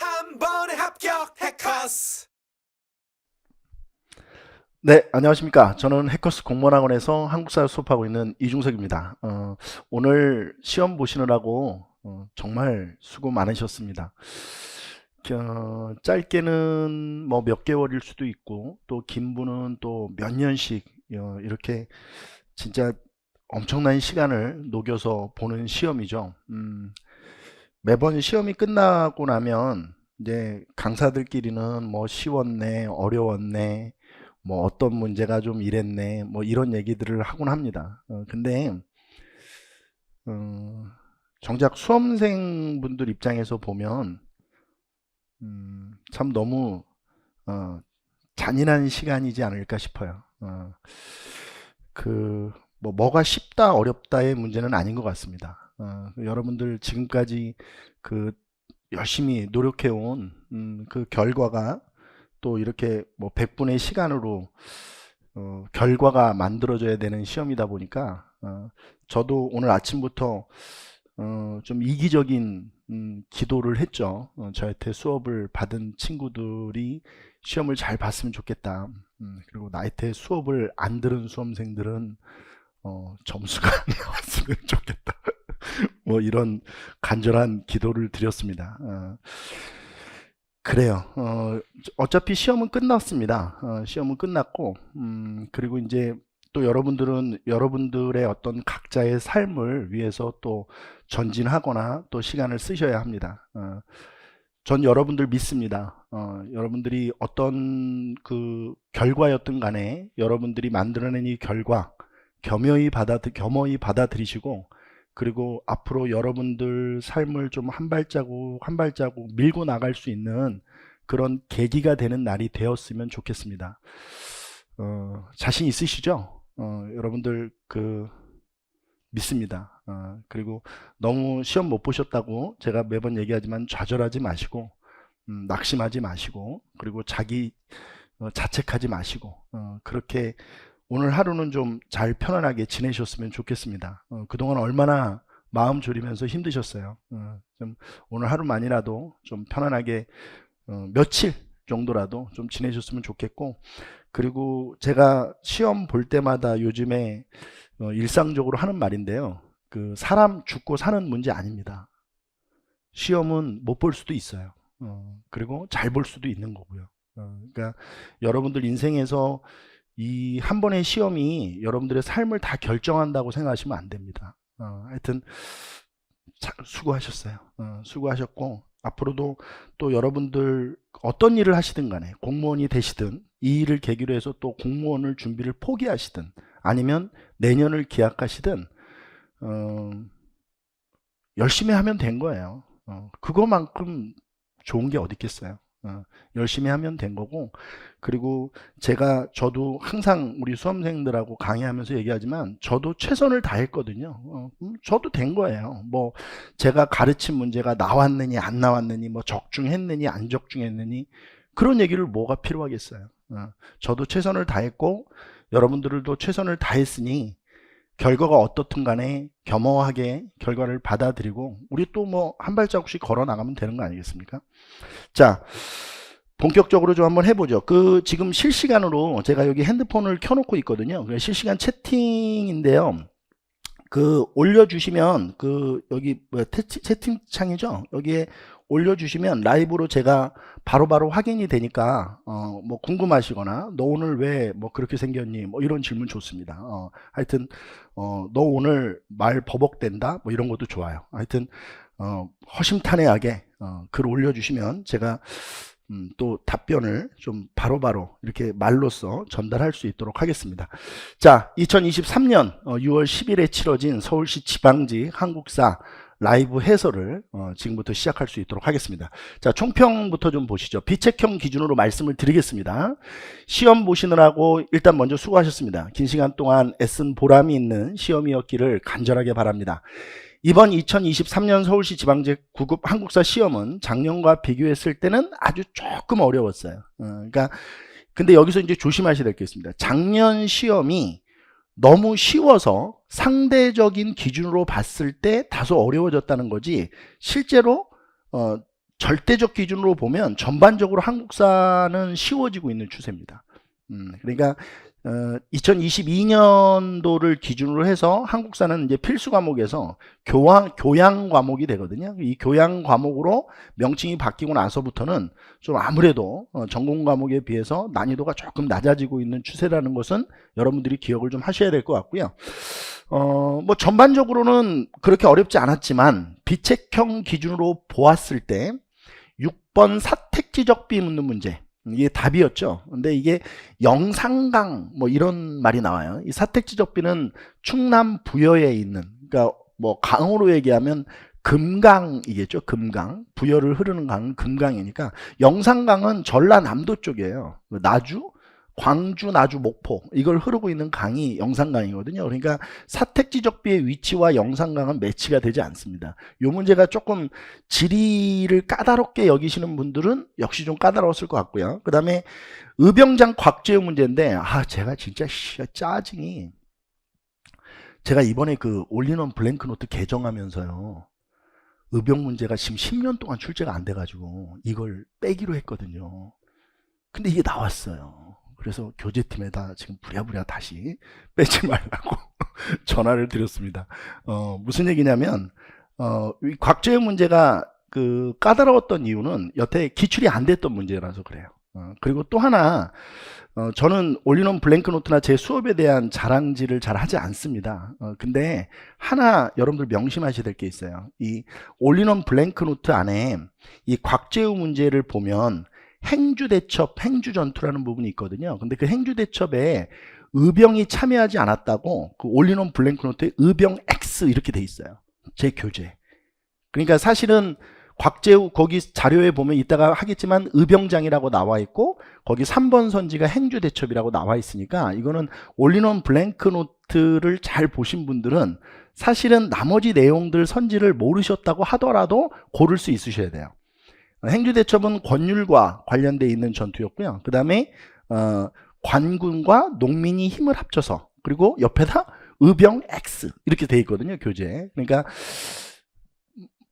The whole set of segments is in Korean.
한 번에 합격 해커스. 네, 안녕하십니까. 저는 해커스 공무원학원에서 한국사를 수업하고 있는 이중석입니다. 오늘 시험 보시느라고 정말 수고 많으셨습니다. 짧게는 뭐 몇 개월일 수도 있고, 또 긴 분은 또 몇 년씩 이렇게 진짜 엄청난 시간을 녹여서 보는 시험이죠. 매번 시험이 끝나고 나면 이제 강사들끼리는 뭐 쉬웠네, 어려웠네, 뭐 어떤 문제가 좀 이랬네, 뭐 이런 얘기들을 하곤 합니다. 근데 어, 정작 수험생분들 입장에서 보면 참 너무 어, 잔인한 시간이지 않을까 싶어요. 뭐가 쉽다 어렵다의 문제는 아닌 것 같습니다. 여러분들 지금까지 그 열심히 노력해온 그 결과가 또 이렇게 뭐 100분의 시간으로 결과가 만들어져야 되는 시험이다 보니까 저도 오늘 아침부터 좀 이기적인 기도를 했죠. 저한테 수업을 받은 친구들이 시험을 잘 봤으면 좋겠다. 그리고 나한테 수업을 안 들은 수험생들은 점수가 안 나왔으면 좋겠다. 뭐 이런 간절한 기도를 드렸습니다. 그래요. 어차피 시험은 끝났습니다. 시험은 끝났고, 그리고 이제 또 여러분들은 여러분들의 어떤 각자의 삶을 위해서 또 전진하거나 또 시간을 쓰셔야 합니다. 전 여러분들 믿습니다. 여러분들이 어떤 그 결과였든 간에 여러분들이 만들어낸 이 결과 겸허히 받아들이시고, 그리고 앞으로 여러분들 삶을 좀 한 발자국 한 발자국 밀고 나갈 수 있는 그런 계기가 되는 날이 되었으면 좋겠습니다. 자신 있으시죠? 여러분들 믿습니다. 그리고 너무 시험 못 보셨다고 제가 매번 얘기하지만 좌절하지 마시고, 낙심하지 마시고, 그리고 자책하지 마시고, 그렇게 오늘 하루는 좀 잘 편안하게 지내셨으면 좋겠습니다. 그동안 얼마나 마음 졸이면서 힘드셨어요. 좀 오늘 하루만이라도 좀 편안하게 며칠 정도라도 좀 지내셨으면 좋겠고, 그리고 제가 시험 볼 때마다 요즘에 일상적으로 하는 말인데요. 그 사람 죽고 사는 문제 아닙니다. 시험은 못 볼 수도 있어요. 그리고 잘 볼 수도 있는 거고요. 그러니까 여러분들 인생에서 이 한 번의 시험이 여러분들의 삶을 다 결정한다고 생각하시면 안 됩니다. 하여튼 수고하셨어요. 수고하셨고, 앞으로도 또 여러분들 어떤 일을 하시든 간에 공무원이 되시든 이 일을 계기로 해서 또 공무원을 준비를 포기하시든 아니면 내년을 기약하시든 열심히 하면 된 거예요. 그거만큼 좋은 게 어디 있겠어요. 열심히 하면 된 거고, 그리고 저도 항상 우리 수험생들하고 강의하면서 얘기하지만 저도 최선을 다했거든요. 저도 된 거예요. 뭐 제가 가르친 문제가 나왔느니 안 나왔느니, 뭐 적중했느니 안 적중했느니, 그런 얘기를 뭐가 필요하겠어요. 저도 최선을 다했고 여러분들도 최선을 다했으니 결과가 어떻든 간에 겸허하게 결과를 받아들이고 우리 또 뭐 한 발자국씩 걸어 나가면 되는 거 아니겠습니까? 자, 본격적으로 좀 한번 해보죠. 지금 실시간으로 제가 여기 핸드폰을 켜놓고 있거든요. 실시간 채팅인데요. 올려주시면 여기 채팅창이죠. 여기에 올려주시면 라이브로 제가 바로바로 확인이 되니까 뭐 궁금하시거나 너 오늘 왜 뭐 그렇게 생겼니 뭐 이런 질문 좋습니다. 하여튼 너 오늘 말 버벅댄다 뭐 이런 것도 좋아요. 하여튼 허심탄회하게 글 올려주시면 제가 또 답변을 좀 바로바로 이렇게 말로써 전달할 수 있도록 하겠습니다. 자, 2023년 6월 10일에 치러진 서울시 지방직 한국사 라이브 해설을 지금부터 시작할 수 있도록 하겠습니다. 자, 총평부터 좀 보시죠. 비책형 기준으로 말씀을 드리겠습니다. 시험 보시느라고 일단 먼저 수고하셨습니다. 긴 시간 동안 애쓴 보람이 있는 시험이었기를 간절하게 바랍니다. 이번 2023년 서울시 지방직 9급 한국사 시험은 작년과 비교했을 때는 아주 조금 어려웠어요. 그러니까 근데 여기서 이제 조심하셔야 될 게 있습니다. 작년 시험이 너무 쉬워서 상대적인 기준으로 봤을 때 다소 어려워졌다는 거지, 실제로 절대적 기준으로 보면 전반적으로 한국사는 쉬워지고 있는 추세입니다. 그러니까 2022년도를 기준으로 해서 한국사는 이제 필수 과목에서 교양 과목이 되거든요. 이 교양 과목으로 명칭이 바뀌고 나서부터는 좀 아무래도 전공 과목에 비해서 난이도가 조금 낮아지고 있는 추세라는 것은 여러분들이 기억을 좀 하셔야 될 것 같고요. 뭐 전반적으로는 그렇게 어렵지 않았지만 비책형 기준으로 보았을 때 6번 사택지적비 묻는 문제, 이게 답이었죠. 근데 이게 영산강 뭐 이런 말이 나와요. 이 사택지적비는 충남 부여에 있는, 그러니까 뭐 강으로 얘기하면 금강이겠죠. 금강, 부여를 흐르는 강은 금강이니까, 영산강은 전라남도 쪽이에요. 나주, 광주, 나주, 목포 이걸 흐르고 있는 강이 영산강이거든요. 그러니까 사택지적비의 위치와 영산강은 매치가 되지 않습니다. 이 문제가 조금 지리를 까다롭게 여기시는 분들은 역시 좀 까다로웠을 것 같고요. 그 다음에 의병장 곽재우 문제인데, 제가 진짜 짜증이, 제가 이번에 그 올인원 블랭크노트 개정하면서요, 의병 문제가 지금 10년 동안 출제가 안 돼가지고 이걸 빼기로 했거든요. 근데 이게 나왔어요. 그래서 교재팀에다 지금 부랴부랴 다시 빼지 말라고 전화를 드렸습니다. 무슨 얘기냐면, 이 곽재우 문제가 그 까다로웠던 이유는 여태 기출이 안 됐던 문제라서 그래요. 그리고 또 하나, 저는 올인원 블랭크노트나 제 수업에 대한 자랑질을 잘 하지 않습니다. 근데 하나 여러분들 명심하셔야 될 게 있어요. 이 올인원 블랭크노트 안에 이 곽재우 문제를 보면 행주대첩, 행주전투라는 부분이 있거든요. 근데 그 행주대첩에 의병이 참여하지 않았다고 그 올인원 블랭크노트에 의병 X 이렇게 돼 있어요. 제 교재. 그러니까 사실은 곽재우 거기 자료에 보면 이따가 하겠지만 의병장이라고 나와 있고 거기 3번 선지가 행주대첩이라고 나와 있으니까, 이거는 올인원 블랭크노트를 잘 보신 분들은 사실은 나머지 내용들 선지를 모르셨다고 하더라도 고를 수 있으셔야 돼요. 행주대첩은 권율과 관련되어 있는 전투였고요. 그 다음에 관군과 농민이 힘을 합쳐서, 그리고 옆에다 의병 X 이렇게 돼 있거든요, 교재에. 그러니까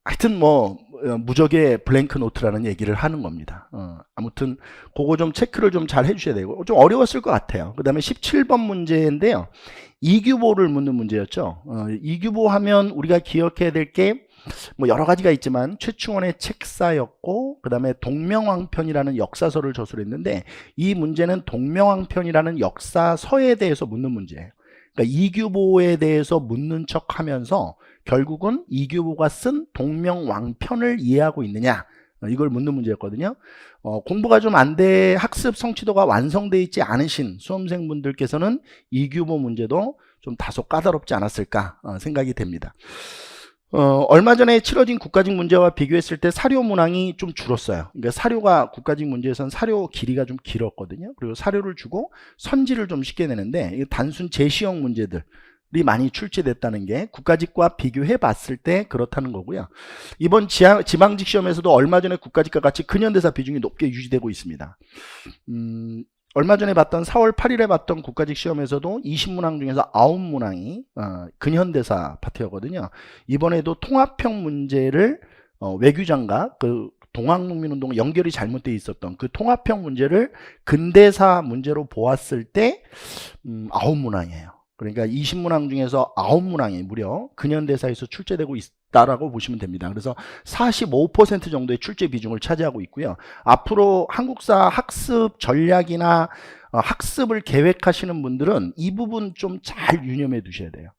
하여튼 뭐 무적의 블랭크 노트라는 얘기를 하는 겁니다. 아무튼 그거 좀 체크를 좀 잘 해주셔야 되고, 좀 어려웠을 것 같아요. 그 다음에 17번 문제인데요, 이규보를 묻는 문제였죠. 이규보 하면 우리가 기억해야 될 게 뭐 여러 가지가 있지만 최충원의 책사였고, 그 다음에 동명왕편이라는 역사서를 저술했는데, 이 문제는 동명왕편이라는 역사서에 대해서 묻는 문제예요. 그러니까 이규보에 대해서 묻는 척 하면서 결국은 이규보가 쓴 동명왕편을 이해하고 있느냐, 이걸 묻는 문제였거든요. 공부가 좀 안 돼, 학습 성취도가 완성되어 있지 않으신 수험생분들께서는 이규보 문제도 좀 다소 까다롭지 않았을까 생각이 됩니다. 얼마 전에 치러진 국가직 문제와 비교했을 때 사료 문항이 좀 줄었어요. 그러니까 사료가 국가직 문제에서는 사료 길이가 좀 길었거든요. 그리고 사료를 주고 선지를 좀 쉽게 내는데, 단순 제시형 문제들이 많이 출제됐다는 게 국가직과 비교해 봤을 때 그렇다는 거고요. 이번 지방직 시험에서도 얼마 전에 국가직과 같이 근현대사 비중이 높게 유지되고 있습니다. 얼마 전에 봤던 4월 8일에 봤던 국가직 시험에서도 20문항 중에서 9문항이 근현대사 파트였거든요. 이번에도 통합형 문제를 외교장과 그 동학농민운동 연결이 잘못되어 있었던 그 통합형 문제를 근대사 문제로 보았을 때 9문항이에요. 그러니까 20문항 중에서 9문항이 무려 근현대사에서 출제되고 있다라고 보시면 됩니다. 그래서 45% 정도의 출제 비중을 차지하고 있고요. 앞으로 한국사 학습 전략이나 학습을 계획하시는 분들은 이 부분 좀 잘 유념해 두셔야 돼요.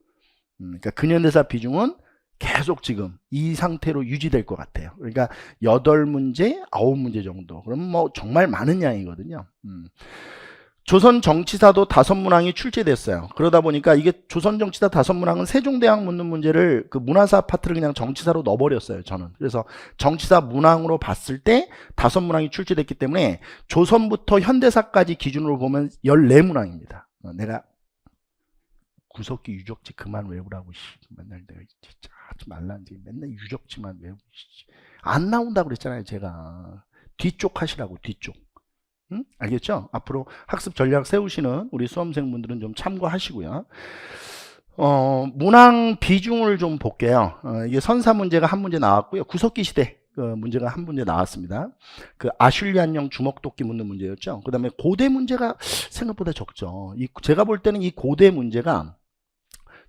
그러니까 근현대사 비중은 계속 지금 이 상태로 유지될 것 같아요. 그러니까 8문제, 9문제 정도. 그럼 뭐 정말 많은 양이거든요. 조선 정치사도 5문항이 출제됐어요. 그러다 보니까 이게 조선 정치사 5문항은 세종대왕 묻는 문제를 그 문화사 파트를 그냥 정치사로 넣어버렸어요, 저는. 그래서 정치사 문항으로 봤을 때 5문항이 출제됐기 때문에 조선부터 현대사까지 기준으로 보면 14문항입니다. 내가 구석기 유적지 그만 외우라고, 맨날 내가 진짜 하지 말라는데 맨날 유적지만 외우고, 안 나온다고 그랬잖아요, 제가. 뒤쪽 하시라고, 뒤쪽. 알겠죠? 앞으로 학습 전략 세우시는 우리 수험생분들은 좀 참고하시고요. 문항 비중을 좀 볼게요. 이게 선사 문제가 한 문제 나왔고요. 구석기 시대, 문제가 한 문제 나왔습니다. 그 아슐리안형 주먹도끼 묻는 문제였죠. 그 다음에 고대 문제가 생각보다 적죠. 제가 볼 때는 이 고대 문제가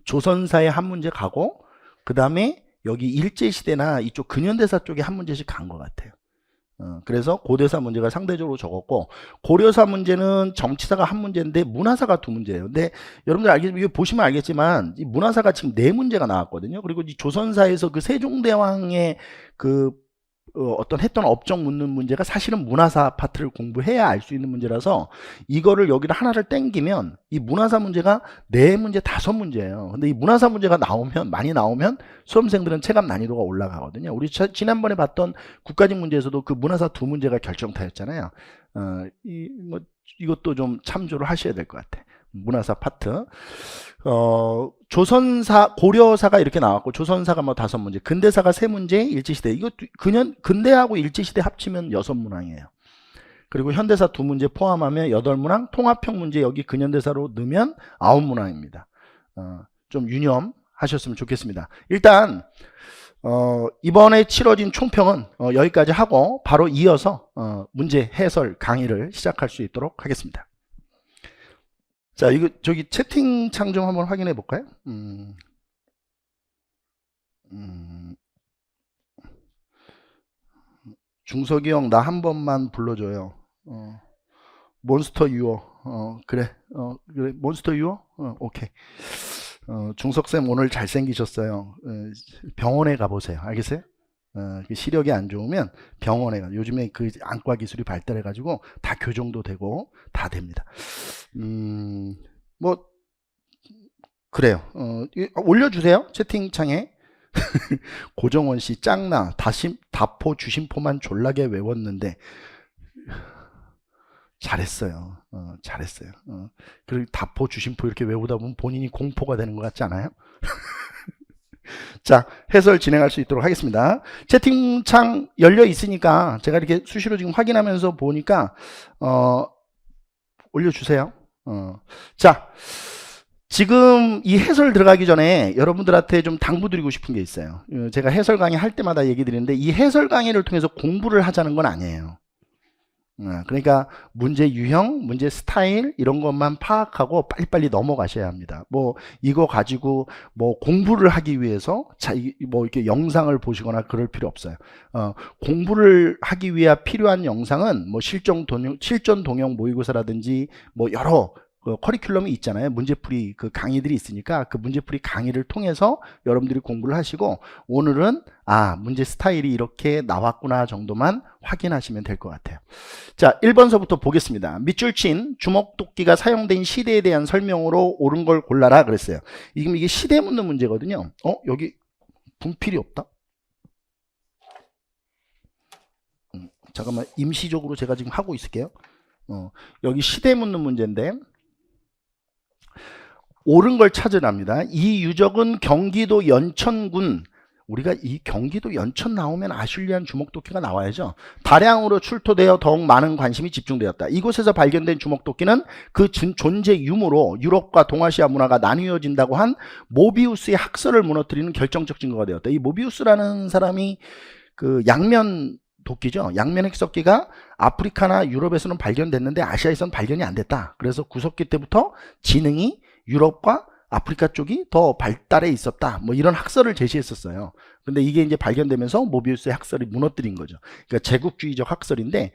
조선사에 한 문제 가고, 그 다음에 여기 일제시대나 이쪽 근현대사 쪽에 한 문제씩 간 것 같아요. 그래서 고대사 문제가 상대적으로 적었고, 고려사 문제는 정치사가 한 문제인데 문화사가 두 문제예요. 근데 여러분들 이거 보시면 알겠지만 이 문화사가 지금 네 문제가 나왔거든요. 그리고 이 조선사에서 그 세종대왕의 그 어떤 했던 업적 묻는 문제가 사실은 문화사 파트를 공부해야 알 수 있는 문제라서, 이거를 여기를 하나를 땡기면 이 문화사 문제가 네 문제, 다섯 문제예요. 근데 이 문화사 문제가 많이 나오면 수험생들은 체감 난이도가 올라가거든요. 우리 지난번에 봤던 국가직 문제에서도 그 문화사 두 문제가 결정타였잖아요. 이것도 좀 참조를 하셔야 될 것 같아. 문화사 파트. 조선사, 고려사가 이렇게 나왔고, 조선사가 뭐 다섯 문제, 근대사가 세 문제, 일제시대. 이거 근대하고 일제시대 합치면 여섯 문항이에요. 그리고 현대사 두 문제 포함하면 여덟 문항, 통합형 문제 여기 근현대사로 넣으면 아홉 문항입니다. 좀 유념하셨으면 좋겠습니다. 일단, 이번에 치러진 총평은 여기까지 하고 바로 이어서 문제 해설 강의를 시작할 수 있도록 하겠습니다. 자, 이거 저기 채팅창 좀 한번 확인해 볼까요? 중석이 형 나 한 번만 불러줘요. 몬스터 유어. 그래. 그래. 몬스터 유어? 오케이. 중석쌤 오늘 잘생기셨어요. 병원에 가보세요. 알겠어요? 시력이 안 좋으면 병원에 가. 요즘에 그 안과 기술이 발달해 가지고 다 교정도 되고 다 됩니다. 뭐 그래요. 올려주세요. 채팅창에. 고정원 씨 짱나 다포 주심포만 졸라게 외웠는데 잘했어요. 잘했어요. 그리고 다포 주심포 이렇게 외우다 보면 본인이 공포가 되는 것 같지 않아요? 자, 해설 진행할 수 있도록 하겠습니다. 채팅창 열려 있으니까 제가 이렇게 수시로 지금 확인하면서 보니까 올려주세요. 자, 지금 이 해설 들어가기 전에 여러분들한테 좀 당부드리고 싶은 게 있어요. 제가 해설 강의 할 때마다 얘기 드리는데, 이 해설 강의를 통해서 공부를 하자는 건 아니에요. 그러니까 문제 유형, 문제 스타일 이런 것만 파악하고 빨리빨리 넘어가셔야 합니다. 뭐 이거 가지고 뭐 공부를 하기 위해서 뭐 이렇게 영상을 보시거나 그럴 필요 없어요. 공부를 하기 위해 필요한 영상은 뭐 실전 동영 모의고사라든지 뭐 여러 커리큘럼이 있잖아요. 문제풀이 그 강의들이 있으니까 그 문제풀이 강의를 통해서 여러분들이 공부를 하시고, 오늘은 문제 스타일이 이렇게 나왔구나 정도만 확인하시면 될 것 같아요. 자, 1번서부터 보겠습니다. 밑줄 친 주먹도끼가 사용된 시대에 대한 설명으로 옳은 걸 골라라 그랬어요. 지금 이게 시대 묻는 문제거든요. 여기 분필이 없다. 잠깐만, 임시적으로 제가 지금 하고 있을게요. 여기 시대 묻는 문제인데 옳은 걸 찾으랍니다. 이 유적은 경기도 연천군, 우리가 이 경기도 연천 나오면 아슐리안 주먹도끼가 나와야죠. 다량으로 출토되어 더욱 많은 관심이 집중되었다. 이곳에서 발견된 주먹도끼는 그 존재 유무로 유럽과 동아시아 문화가 나뉘어진다고 한 모비우스의 학설을 무너뜨리는 결정적 증거가 되었다. 이 모비우스라는 사람이 그 양면 도끼죠. 양면 핵석기가 아프리카나 유럽에서는 발견됐는데 아시아에서는 발견이 안 됐다. 그래서 구석기 때부터 지능이 유럽과 아프리카 쪽이 더 발달해 있었다. 뭐 이런 학설을 제시했었어요. 근데 이게 이제 발견되면서 모비우스의 학설이 무너뜨린 거죠. 그러니까 제국주의적 학설인데,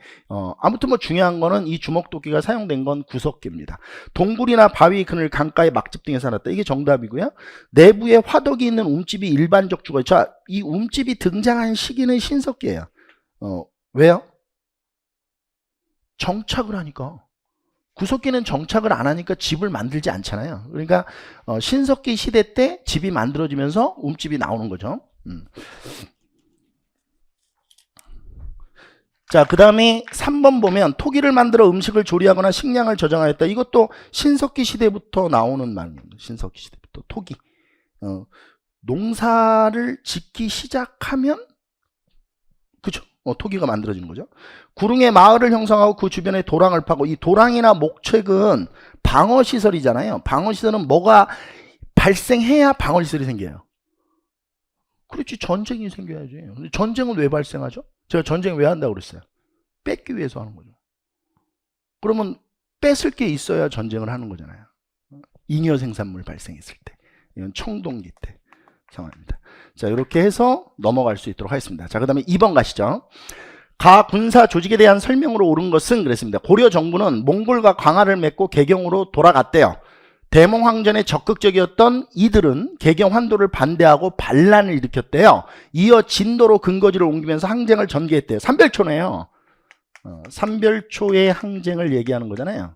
아무튼 뭐 중요한 거는 이 주먹도끼가 사용된 건 구석기입니다. 동굴이나 바위, 그늘, 강가의 막집 등에 살았다. 이게 정답이고요. 내부에 화덕이 있는 움집이 일반적 주거. 자, 이 움집이 등장한 시기는 신석기예요. 왜요? 정착을 하니까. 구석기는 정착을 안 하니까 집을 만들지 않잖아요. 그러니까 신석기 시대 때 집이 만들어지면서 움집이 나오는 거죠. 자, 그 다음에 3번 보면 토기를 만들어 음식을 조리하거나 식량을 저장하였다. 이것도 신석기 시대부터 나오는 말입니다. 신석기 시대부터 토기. 농사를 짓기 시작하면, 그죠? 토기가 만들어지는 거죠. 구릉에 마을을 형성하고 그 주변에 도랑을 파고, 이 도랑이나 목책은 방어시설이잖아요. 방어시설은 뭐가 발생해야 방어시설이 생겨요. 그렇지, 전쟁이 생겨야지. 근데 전쟁은 왜 발생하죠? 제가 전쟁 왜 한다고 그랬어요? 뺏기 위해서 하는 거죠. 그러면 뺏을 게 있어야 전쟁을 하는 거잖아요. 잉여 생산물 발생했을 때, 이건 청동기 때 상황입니다. 자, 이렇게 해서 넘어갈 수 있도록 하겠습니다. 자, 그 다음에 2번 가시죠. 가 군사 조직에 대한 설명으로 옳은 것은 그랬습니다. 고려 정부는 몽골과 강화를 맺고 개경으로 돌아갔대요. 대몽황전에 적극적이었던 이들은 개경 환도를 반대하고 반란을 일으켰대요. 이어 진도로 근거지를 옮기면서 항쟁을 전개했대요. 삼별초네요. 삼별초의 항쟁을 얘기하는 거잖아요.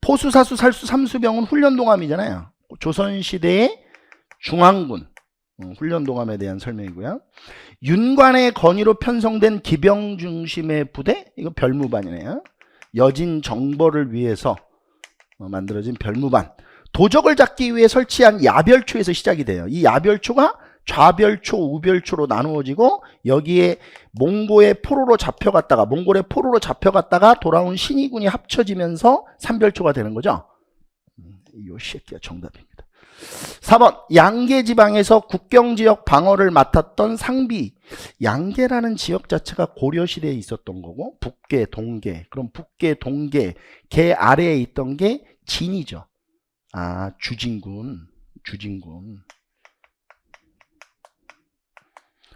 포수, 사수, 살수, 삼수병은 훈련동함이잖아요. 조선시대의 중앙군 훈련동함에 대한 설명이고요. 윤관의 건의로 편성된 기병 중심의 부대, 이거 별무반이네요. 여진 정벌을 위해서 만들어진 별무반. 도적을 잡기 위해 설치한 야별초에서 시작이 돼요. 이 야별초가 좌별초, 우별초로 나누어지고 여기에 몽골의 포로로 잡혀갔다가 돌아온 신의군이 합쳐지면서 삼별초가 되는 거죠. 이 새끼가 정답입니다. 4번 양계지방에서 국경지역 방어를 맡았던 상비. 양계라는 지역 자체가 고려시대에 있었던 거고 북계, 동계. 그럼 북계, 동계, 계 아래에 있던 게 진이죠. 아, 주진군.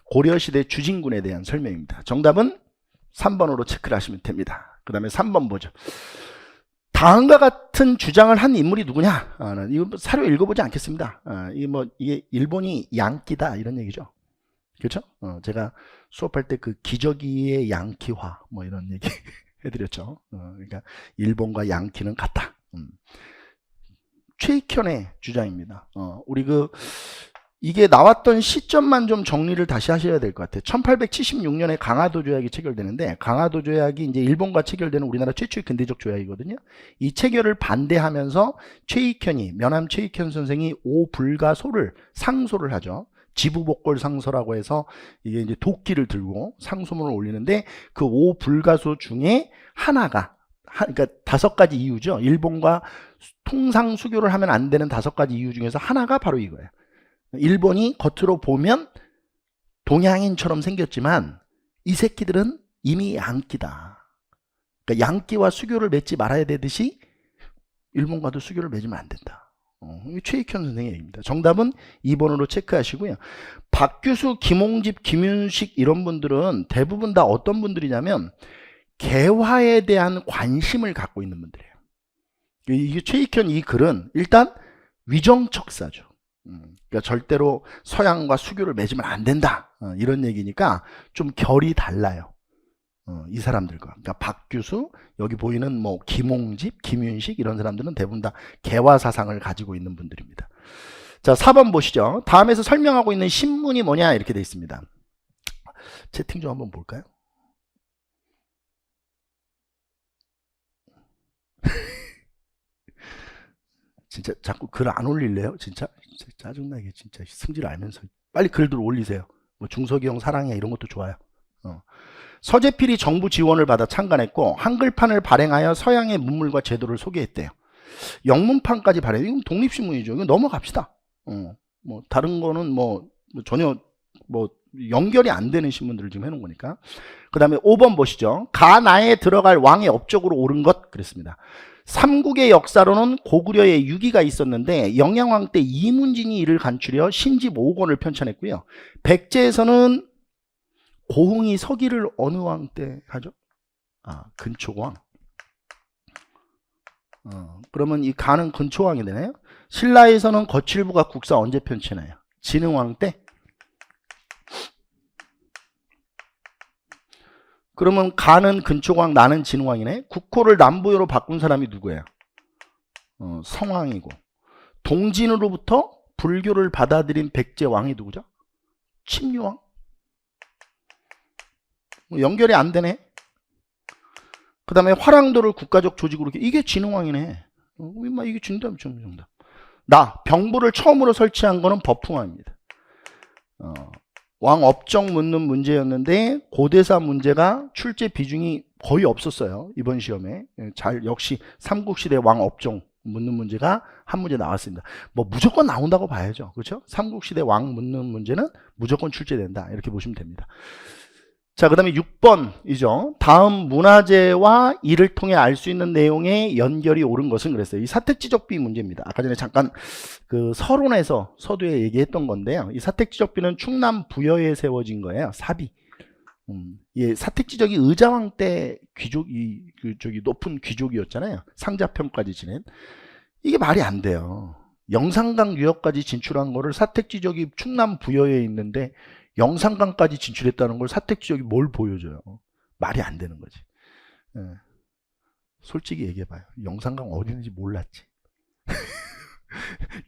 고려시대 주진군에 대한 설명입니다. 정답은 3번으로 체크를 하시면 됩니다. 그 다음에 3번 보죠. 다음과 같은 주장을 한 인물이 누구냐? 이거 사료 읽어보지 않겠습니다. 이게 일본이 양키다 이런 얘기죠. 그렇죠? 제가 수업할 때 그 기저귀의 양키화 뭐 이런 얘기 해드렸죠. 그러니까 일본과 양키는 같다. 최익현의 주장입니다. 우리 이게 나왔던 시점만 좀 정리를 다시 하셔야 될 것 같아요. 1876년에 강화도 조약이 체결되는데 강화도 조약이 이제 일본과 체결되는 우리나라 최초의 근대적 조약이거든요. 이 체결을 반대하면서 최익현이 면함 최익현 선생이 오불가소를 상소를 하죠. 지부복골 상소라고 해서 이게 이제 도끼를 들고 상소문을 올리는데 그 오불가소 중에 하나가 그러니까 5가지 이유죠. 일본과 통상 수교를 하면 안 되는 5가지 이유 중에서 하나가 바로 이거예요. 일본이 겉으로 보면 동양인처럼 생겼지만 이 새끼들은 이미 양키다. 그러니까 양키와 수교를 맺지 말아야 되듯이 일본과도 수교를 맺으면 안 된다. 이게 최익현 선생의 얘기입니다. 정답은 2번으로 체크하시고요. 박규수, 김홍집, 김윤식 이런 분들은 대부분 다 어떤 분들이냐면 개화에 대한 관심을 갖고 있는 분들이에요. 이게 최익현 이 글은 일단 위정척사죠. 그러니까 절대로 서양과 수교를 맺으면 안 된다. 이런 얘기니까 좀 결이 달라요. 이 사람들과. 그러니까 박규수, 여기 보이는 뭐 김홍집, 김윤식 이런 사람들은 대부분 다 개화 사상을 가지고 있는 분들입니다. 자, 4번 보시죠. 다음에서 설명하고 있는 신문이 뭐냐 이렇게 돼 있습니다. 채팅 좀 한번 볼까요? 진짜 자꾸 글 안 올릴래요? 진짜 짜증나게 진짜 승질 알면서 빨리 글들 올리세요. 뭐 중석이 형 사랑해 이런 것도 좋아요. 서재필이 정부 지원을 받아 창간했고 한글판을 발행하여 서양의 문물과 제도를 소개했대요. 영문판까지 발행. 이건 독립신문이죠. 이건 넘어갑시다. 뭐 다른 거는 뭐 전혀 뭐 연결이 안 되는 신문들을 지금 해놓은 거니까. 그 다음에 5번 보시죠. 가나에 들어갈 왕의 업적으로 옳은 것 그랬습니다. 삼국의 역사로는 고구려에 유기가 있었는데 영양왕 때 이문진이 이를 간추려 신집 5권을 편찬했고요. 백제에서는 고흥이 서기를 어느 왕 때 하죠? 근초왕. 그러면 이 가는 근초왕이 되나요? 신라에서는 거칠부가 국사 언제 편찬해요? 진흥왕 때? 그러면 가는 근초왕, 나는 진흥왕이네. 국호를 남부여로 바꾼 사람이 누구예요? 성왕이고. 동진으로부터 불교를 받아들인 백제 왕이 누구죠? 침유왕. 연결이 안 되네. 그 다음에 화랑도를 국가적 조직으로 이게 진흥왕이네. 이게 정답. 병부를 처음으로 설치한 거는 법풍왕입니다. 왕 업적 묻는 문제였는데 고대사 문제가 출제 비중이 거의 없었어요. 이번 시험에. 역시 삼국시대 왕 업종 묻는 문제가 한 문제 나왔습니다. 뭐 무조건 나온다고 봐야죠. 그렇죠? 삼국시대 왕 묻는 문제는 무조건 출제된다. 이렇게 보시면 됩니다. 자, 그 다음에 6번이죠. 다음 문화재와 이를 통해 알 수 있는 내용의 연결이 옳은 것은 그랬어요. 이 사택지적비 문제입니다. 아까 전에 잠깐 그 서론에서 서두에 얘기했던 건데요. 이 사택지적비는 충남 부여에 세워진 거예요. 사비. 예, 사택지적이 의자왕 때 귀족이 저기 높은 귀족이었잖아요. 상자평까지 지낸. 이게 말이 안 돼요. 영산강 유역까지 진출한 거를 사택지적이 충남 부여에 있는데 영산강까지 진출했다는 걸 사택지적이 뭘 보여줘요? 말이 안 되는 거지. 예. 솔직히 얘기해봐요. 영산강 어디 있는지 몰랐지.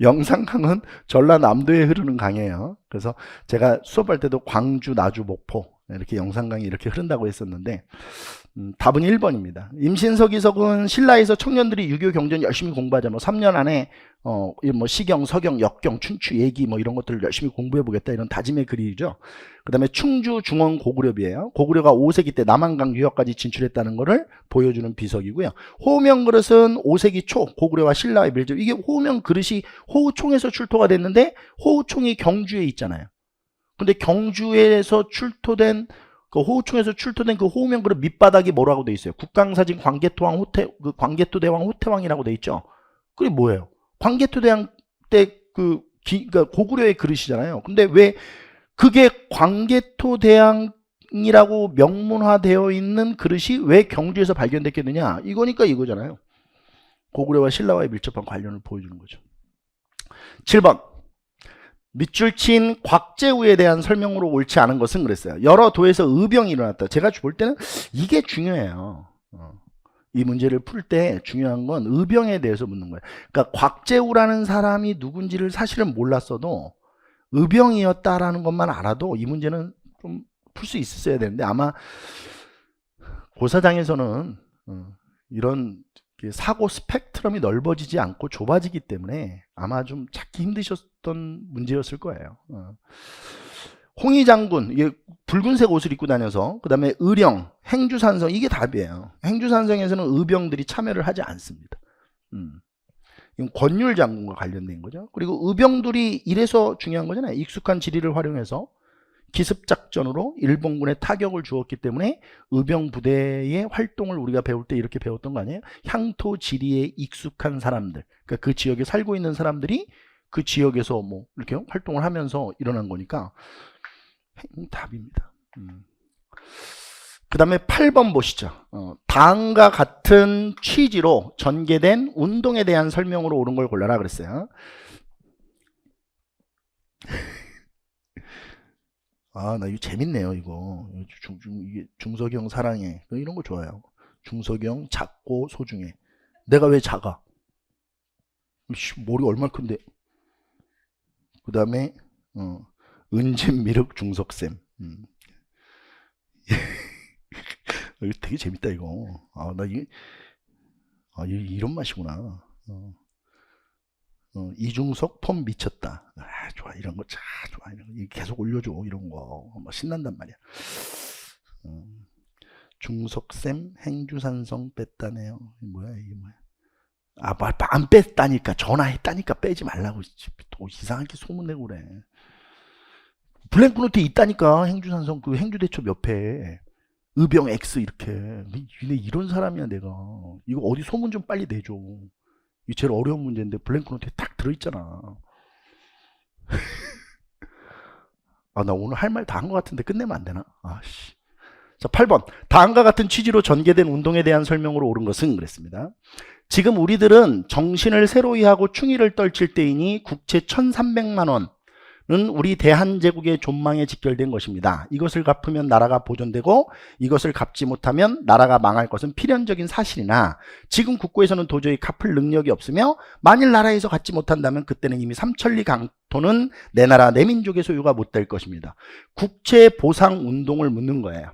영산강은 전라남도에 흐르는 강이에요. 그래서 제가 수업할 때도 광주, 나주, 목포 이렇게 영산강이 이렇게 흐른다고 했었는데 답은 1번입니다. 임신서기석은 신라에서 청년들이 유교 경전 열심히 공부하자. 뭐 3년 안에 뭐 시경, 서경, 역경, 춘추, 예기 뭐 이런 것들을 열심히 공부해 보겠다 이런 다짐의 글이죠. 그 다음에 충주 중원 고구려비예요. 고구려가 5세기 때 남한강 유역까지 진출했다는 것을 보여주는 비석이고요. 호우명 그릇은 5세기 초 고구려와 신라의 밀접. 이게 호우명 그릇이 호우총에서 출토가 됐는데 호우총이 경주에 있잖아요. 근데 경주에서 출토된 그 호우총에서 출토된 그 호우명 그릇 밑바닥이 뭐라고 돼 있어요? 국강사진 광개토왕 광개토대왕 호태왕이라고 돼 있죠. 그게 뭐예요? 광개토대왕 때 그러니까 고구려의 그릇이잖아요. 근데 왜 그게 광개토대왕이라고 명문화되어 있는 그릇이 왜 경주에서 발견됐겠느냐? 이거니까 이거잖아요. 고구려와 신라와의 밀접한 관련을 보여주는 거죠. 7번. 밑줄 친 곽제우에 대한 설명으로 옳지 않은 것은 그랬어요. 여러 도에서 의병이 일어났다. 제가 볼 때는 이게 중요해요. 이 문제를 풀 때 중요한 건 의병에 대해서 묻는 거예요. 그러니까 곽제우라는 사람이 누군지를 사실은 몰랐어도 의병이었다라는 것만 알아도 이 문제는 좀 풀 수 있었어야 되는데 아마 고사장에서는 이런 사고 스펙트럼이 넓어지지 않고 좁아지기 때문에 아마 좀 찾기 힘드셨던 문제였을 거예요. 홍희 장군, 이게 붉은색 옷을 입고 다녀서, 그 다음에 의령, 행주산성, 이게 답이에요. 행주산성에서는 의병들이 참여를 하지 않습니다. 이건 권율 장군과 관련된 거죠. 그리고 의병들이 이래서 중요한 거잖아요. 익숙한 지리를 활용해서 기습작전으로 일본군에 타격을 주었기 때문에 의병 부대의 활동을 우리가 배울 때 이렇게 배웠던 거 아니에요? 향토 지리에 익숙한 사람들, 그러니까 그 지역에 살고 있는 사람들이 그 지역에서 뭐 이렇게 활동을 하면서 일어난 거니까 답입니다. 그 다음에 8번 보시죠. 다음과 같은 취지로 전개된 운동에 대한 설명으로 옳은 걸 골라라 그랬어요. 아, 나 이거 재밌네요, 이거. 이게 중석영 사랑해. 이런 거 좋아요. 중석영 작고 소중해. 내가 왜 작아? 머리가 얼마나 큰데. 그 다음에, 은진미륵 중석쌤. 이거 되게 재밌다, 이거. 아, 이런 맛이구나. 이중석 폼 미쳤다. 아, 좋아. 이런 거 참 좋아. 이런 거 계속 올려줘. 이런 거. 막 신난단 말이야. 중석쌤 행주산성 뺐다네요. 뭐야, 이게 뭐야. 아, 안 뺐다니까. 전화했다니까 빼지 말라고. 또 이상하게 소문내고 그래. 블랭크노트에 있다니까. 행주산성 그 행주대첩 옆에. 의병 X 이렇게. 이런 사람이야, 내가. 이거 어디 소문 좀 빨리 내줘. 이게 제일 어려운 문제인데 블랭크노트에 딱 들어있잖아. 아, 나 오늘 할 말 다 한 것 같은데 끝내면 안 되나? 아씨. 자, 8번. 다음과 같은 취지로 전개된 운동에 대한 설명으로 옳은 것은 그랬습니다. 지금 우리들은 정신을 새로이 하고 충의를 떨칠 때이니 국채 1300만 원은 우리 대한제국의 존망에 직결된 것입니다. 이것을 갚으면 나라가 보존되고 이것을 갚지 못하면 나라가 망할 것은 필연적인 사실이나 지금 국고에서는 도저히 갚을 능력이 없으며 만일 나라에서 갚지 못한다면 그때는 이미 삼천리 강토는 내 나라 내 민족의 소유가 못 될 것입니다. 국채 보상 운동을 묻는 거예요.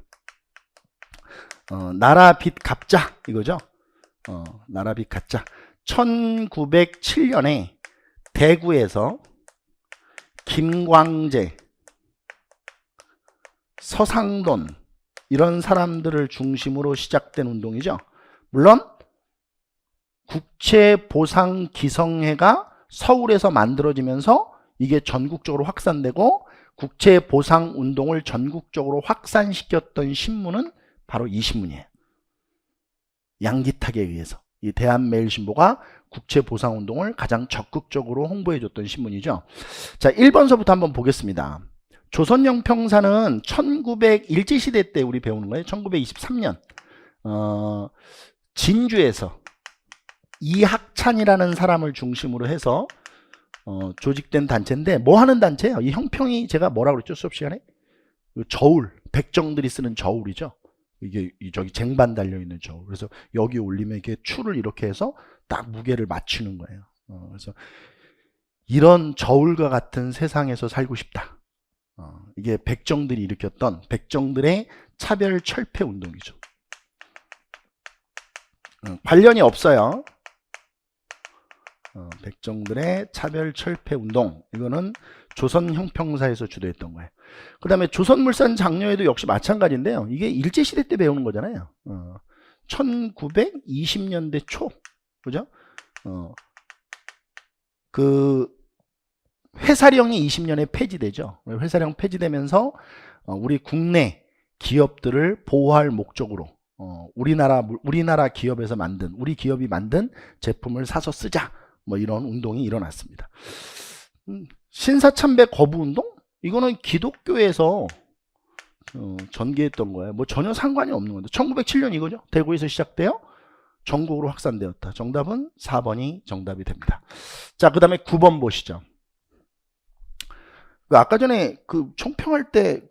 나라 빚 갚자 이거죠. 나라 빚 갚자. 1907년에 대구에서 김광재, 서상돈 이런 사람들을 중심으로 시작된 운동이죠. 물론 국채보상기성회가 서울에서 만들어지면서 이게 전국적으로 확산되고 국채보상운동을 전국적으로 확산시켰던 신문은 바로 이 신문이에요. 양기탁에 의해서 이 대한매일신보가 국채보상운동을 가장 적극적으로 홍보해줬던 신문이죠. 자, 1번서부터 한번 보겠습니다. 조선영평사는 1900 일제시대 때 우리 배우는 거예요. 1923년 진주에서 이학찬이라는 사람을 중심으로 해서 조직된 단체인데 뭐 하는 단체예요? 이 형평이 제가 뭐라고 그랬죠? 수업 시간에? 저울, 백정들이 쓰는 저울이죠. 이게 저기 쟁반 달려있는 저울. 그래서 여기 올리면 이게 추를 이렇게 해서 딱 무게를 맞추는 거예요. 그래서 이런 저울과 같은 세상에서 살고 싶다. 이게 백정들이 일으켰던 백정들의 차별 철폐 운동이죠. 관련이 없어요. 백정들의 차별 철폐 운동, 이거는 조선형평사에서 주도했던 거예요. 그 다음에 조선물산 장려에도 역시 마찬가지인데요. 이게 일제시대 때 배우는 거잖아요. 1920년대 초, 그죠? 그 회사령이 20년에 폐지되죠. 회사령 폐지되면서 우리 국내 기업들을 보호할 목적으로 우리나라 기업에서 만든, 우리 기업이 만든 제품을 사서 쓰자, 뭐 이런 운동이 일어났습니다. 신사참배 거부운동? 이거는 기독교에서 전개했던 거예요. 뭐 전혀 상관이 없는 건데 1907년 이거죠. 대구에서 시작되어 전국으로 확산되었다. 정답은 4번이 정답이 됩니다. 자, 그 다음에 9번 보시죠. 아까 전에 그 총평할 때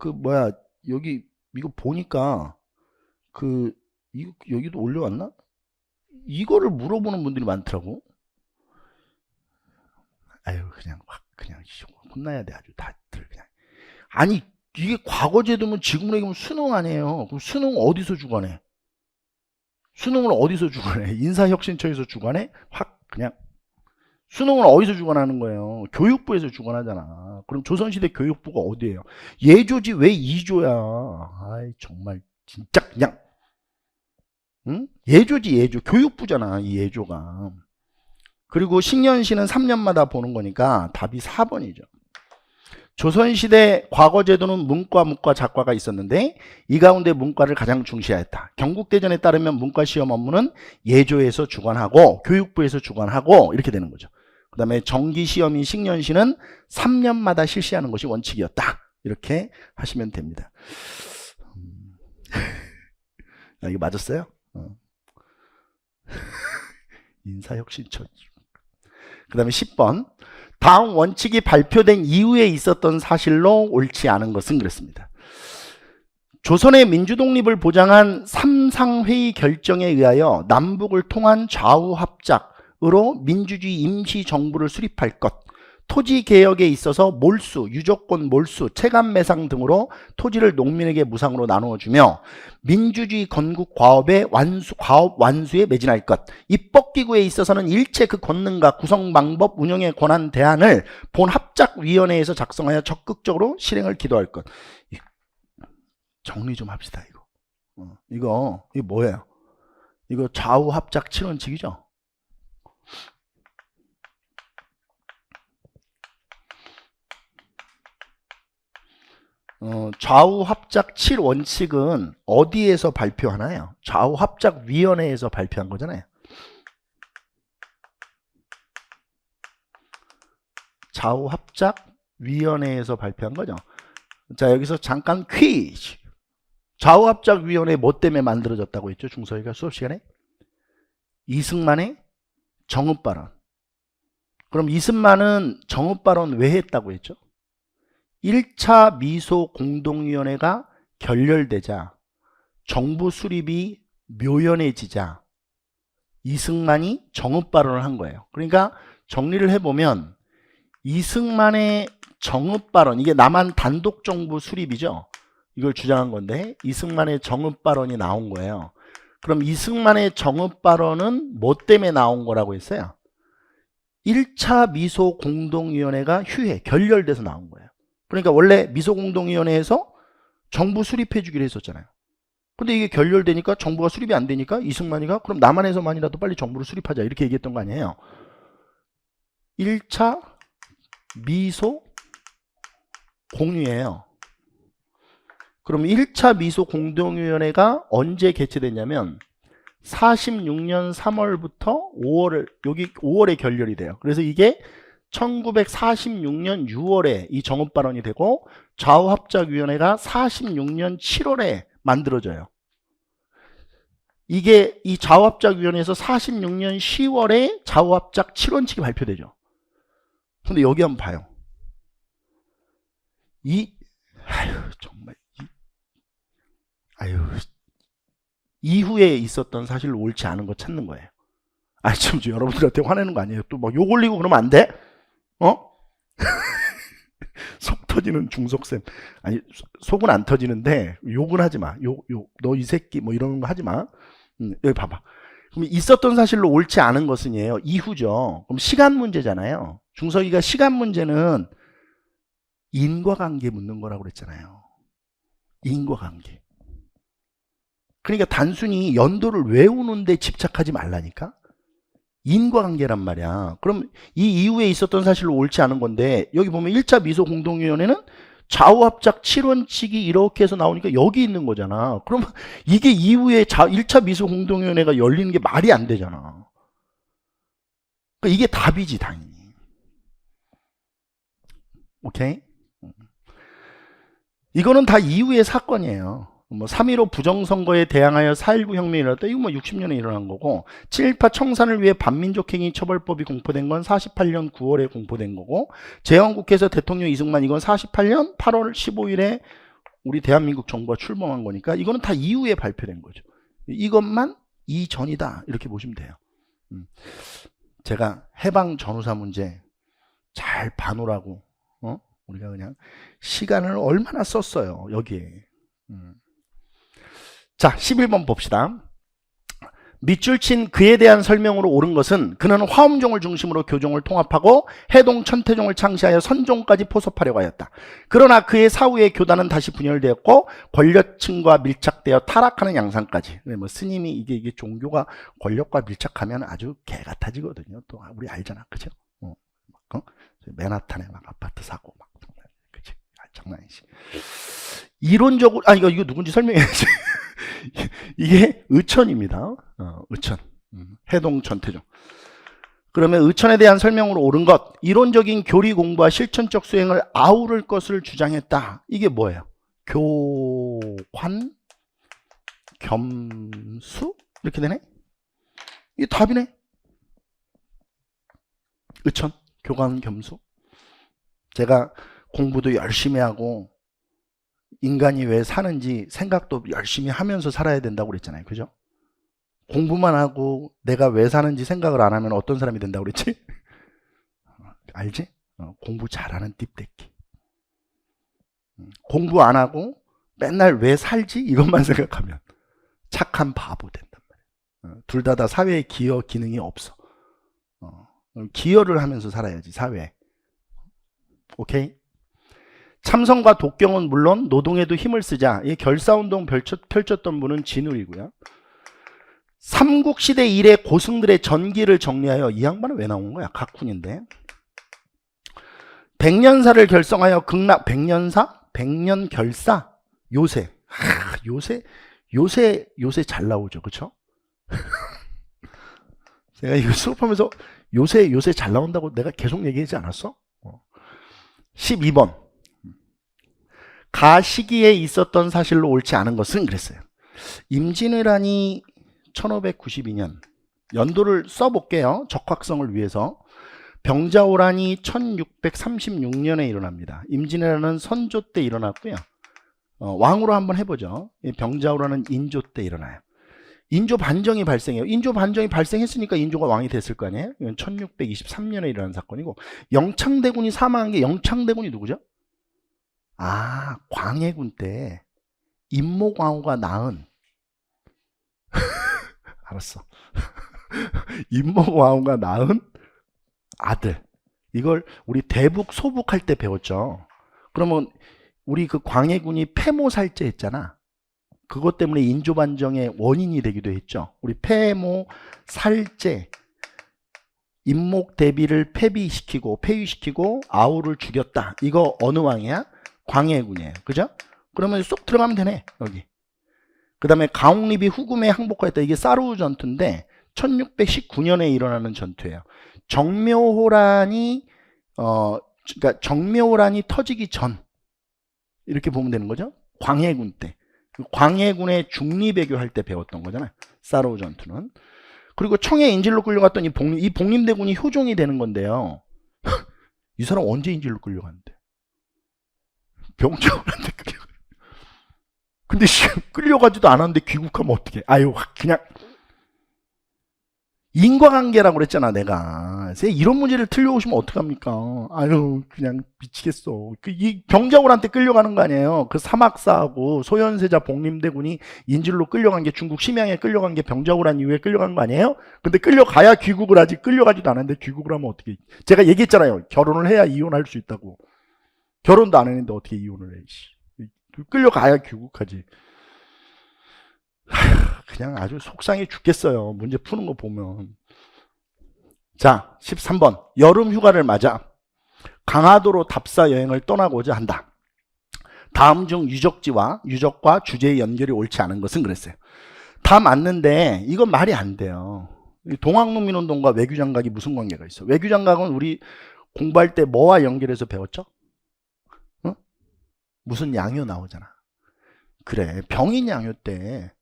여기 이거 보니까 이거 여기도 올려왔나? 이거를 물어보는 분들이 많더라고. 아유, 그냥 혼나야 돼. 아주 다들 그냥. 아니, 이게 과거제도면 지금으로 얘기하면 수능 아니에요. 그럼 수능 어디서 주관해? 수능을 어디서 주관해? 인사혁신처에서 주관해? 확 그냥. 수능을 어디서 주관하는 거예요? 교육부에서 주관하잖아. 그럼 조선시대 교육부가 어디예요? 예조지 왜 2조야? 아이, 정말 진짜 그냥. 응? 예조지, 예조. 교육부잖아, 이 예조가. 그리고 식년시는 3년마다 보는 거니까 답이 4번이죠. 조선시대 과거제도는 문과, 작과가 있었는데 이 가운데 문과를 가장 중시하였다. 경국대전에 따르면 문과시험 업무는 예조에서 주관하고 교육부에서 주관하고 이렇게 되는 거죠. 그 다음에 정기시험인 식년시는 3년마다 실시하는 것이 원칙이었다. 이렇게 하시면 됩니다. 이거 맞았어요? 인사혁신처. 그 다음에 10번. 다음 원칙이 발표된 이후에 있었던 사실로 옳지 않은 것은 그랬습니다. 조선의 민주독립을 보장한 삼상회의 결정에 의하여 남북을 통한 좌우합작으로 민주주의 임시정부를 수립할 것, 토지개혁에 있어서 몰수, 유조권 몰수, 체감매상 등으로 토지를 농민에게 무상으로 나누어주며 민주주의 건국 과업 완수에 매진할 것, 입법기구에 있어서는 일체 그 권능과 구성방법, 운영의 권한 대안을 본 합작위원회에서 작성하여 적극적으로 실행을 기도할 것. 정리 좀 합시다. 이거 뭐예요? 이거 좌우합작 7원칙이죠? 좌우합작 7원칙은 어디에서 발표하나요? 좌우합작위원회에서 발표한 거잖아요. 좌우합작위원회에서 발표한 거죠. 자, 여기서 잠깐 퀴즈. 좌우합작위원회 뭐 때문에 만들어졌다고 했죠? 중서희가 수업 시간에? 이승만의 정읍발언. 그럼 이승만은 정읍발언 왜 했다고 했죠? 1차 미소 공동위원회가 결렬되자 정부 수립이 묘연해지자 이승만이 정읍발언을 한 거예요. 그러니까 정리를 해보면 이승만의 정읍발언, 이게 남한 단독정부 수립이죠. 이걸 주장한 건데 이승만의 정읍발언이 나온 거예요. 그럼 이승만의 정읍발언은 뭐 때문에 나온 거라고 했어요? 1차 미소 공동위원회가 결렬돼서 나온 거예요. 그러니까 원래 미소공동위원회에서 정부 수립해 주기로 했었잖아요. 근데 이게 결렬되니까 정부가 수립이 안 되니까 이승만이가 그럼 남한에서만이라도 빨리 정부를 수립하자 이렇게 얘기했던 거 아니에요. 1차 미소 공유예요. 그럼 1차 미소 공동위원회가 언제 개최됐냐면 46년 3월부터 5월, 여기 5월에 결렬이 돼요. 그래서 이게 1946년 6월에 이 정업 발언이 되고 좌우합작위원회가 46년 7월에 만들어져요. 이게 이 좌우합작위원회에서 46년 10월에 좌우합작 7원칙이 발표되죠. 근데 여기 한번 봐요. 정말 이후에 있었던 사실을 옳지 않은 거 찾는 거예요. 참 여러분들한테 화내는 거 아니에요. 또 막 욕 올리고 그러면 안 돼? 속 터지는 중속쌤. 아니 속은 안 터지는데 욕은 하지 마. 너 이 새끼 뭐 이런 거 하지 마. 여기 봐봐. 그럼 있었던 사실로 옳지 않은 것은이에요. 이후죠. 그럼 시간 문제잖아요. 중석이가 시간 문제는 인과관계 묻는 거라고 그랬잖아요. 인과관계. 그러니까 단순히 연도를 외우는데 집착하지 말라니까. 인과관계란 말이야. 그럼 이 이후에 있었던 사실로 옳지 않은 건데 여기 보면 1차 미소공동위원회는 좌우합작 7원칙이 이렇게 해서 나오니까 여기 있는 거잖아. 그럼 이게 이후에 1차 미소공동위원회가 열리는 게 말이 안 되잖아. 그러니까 이게 답이지 당연히. 오케이? 이거는 다 이후의 사건이에요. 뭐 3.15 부정선거에 대항하여 4.19 혁명이 일어났다. 이거 뭐 60년에 일어난 거고 7.18 청산을 위해 반민족행위 처벌법이 공포된 건 48년 9월에 공포된 거고 제헌국회에서 대통령 이승만 이건 48년 8월 15일에 우리 대한민국 정부가 출범한 거니까 이거는 다 이후에 발표된 거죠. 이것만 이전이다 이렇게 보시면 돼요. 제가 해방 전후사 문제 잘 봐놓으라고 우리가 그냥 시간을 얼마나 썼어요 여기에. 자 11번 봅시다. 밑줄 친 그에 대한 설명으로 옳은 것은 그는 화엄종을 중심으로 교종을 통합하고 해동 천태종을 창시하여 선종까지 포섭하려고 하였다. 그러나 그의 사후에 교단은 다시 분열되었고 권력층과 밀착되어 타락하는 양상까지. 뭐 스님이 이게 종교가 권력과 밀착하면 아주 개 같아지거든요. 또 우리 알잖아, 그죠? 맨하탄에 막 아파트 사고 막 그치? 장난 아니지. 이론적으로 이거 누군지 설명해야지. 이게 의천입니다. 의천. 해동 천태종. 그러면 의천에 대한 설명으로 옳은 것. 이론적인 교리 공부와 실천적 수행을 아우를 것을 주장했다. 이게 뭐예요? 교관 겸수? 이렇게 되네? 이게 답이네. 의천. 교관 겸수. 제가 공부도 열심히 하고 인간이 왜 사는지 생각도 열심히 하면서 살아야 된다고 그랬잖아요. 그죠? 공부만 하고 내가 왜 사는지 생각을 안 하면 어떤 사람이 된다고 그랬지? 알지? 공부 잘하는 띠떼끼. 공부 안 하고 맨날 왜 살지? 이것만 생각하면 착한 바보 된단 말이에요. 둘 다 사회에 기여 기능이 없어. 기여를 하면서 살아야지 사회에. 오케이? 참선과 독경은 물론 노동에도 힘을 쓰자. 이 결사운동 펼쳤던 분은 진울이고요. 삼국시대 이래 고승들의 전기를 정리하여 이 양반은 왜 나온 거야? 각훈인데. 백년사를 결성하여 극락 백년사? 백년결사? 요새. 요새 잘 나오죠. 그쵸? 제가 이거 수업하면서 요새 잘 나온다고 내가 계속 얘기하지 않았어? 12번. 가 시기에 있었던 사실로 옳지 않은 것은 그랬어요. 임진왜란이 1592년 연도를 써볼게요. 적확성을 위해서. 병자호란이 1636년에 일어납니다. 임진왜란은 선조 때 일어났고요. 왕으로 한번 해보죠. 병자호란은 인조 때 일어나요. 인조 반정이 발생해요. 인조 반정이 발생했으니까 인조가 왕이 됐을 거 아니에요. 이건 1623년에 일어난 사건이고 영창대군이 사망한 게 영창대군이 누구죠? 광해군 때 임모광후가 낳은 알았어. 임모광후가 낳은 아들. 이걸 우리 대북 소북 할 때 배웠죠. 그러면 우리 그 광해군이 폐모살제 했잖아. 그것 때문에 인조반정의 원인이 되기도 했죠. 우리 폐모, 살제, 임목 대비를 폐위시키고 아우를 죽였다. 이거 어느 왕이야? 광해군이에요. 그죠? 그러면 쏙 들어가면 되네. 여기. 그 다음에 가옥립이 후금에 항복하였다. 이게 사르우 전투인데 1619년에 일어나는 전투예요. 정묘호란이 그러니까 정묘호란이 터지기 전 이렇게 보면 되는 거죠. 광해군 때. 광해군의 중리배교 할 때 배웠던 거잖아요. 사르우 전투는. 그리고 청해 인질로 끌려갔던 이 복림대군이 효종이 되는 건데요. 이 사람 언제 인질로 끌려갔는데? 병자호란한테 끌려가. 근데 끌려가지도 않았는데 귀국하면 어떡해. 아유 그냥 인과관계라고 그랬잖아 내가. 이런 문제를 틀려오시면 어떡합니까? 아유 그냥 미치겠어. 이 병자호란한테 끌려가는 거 아니에요. 그 사막사하고 소현세자 복림대군이 인질로 끌려간 게 중국 심양에 끌려간 게 병자호란 이후에 끌려간 거 아니에요? 근데 끌려가야 귀국을 하지. 끌려가지도 않았는데 귀국을 하면 어떻게. 제가 얘기했잖아요. 결혼을 해야 이혼할 수 있다고. 결혼도 안 했는데 어떻게 이혼을 해. 끌려가야 귀국하지. 그냥 아주 속상해 죽겠어요. 문제 푸는 거 보면. 자, 13번. 여름 휴가를 맞아 강화도로 답사 여행을 떠나고자 한다. 다음 중 유적과 주제의 연결이 옳지 않은 것은 그랬어요. 다 맞는데 이건 말이 안 돼요. 동학농민운동과 외교장각이 무슨 관계가 있어? 외교장각은 우리 공부할 때 뭐와 연결해서 배웠죠? 무슨 양요 나오잖아. 그래, 병인 양요 때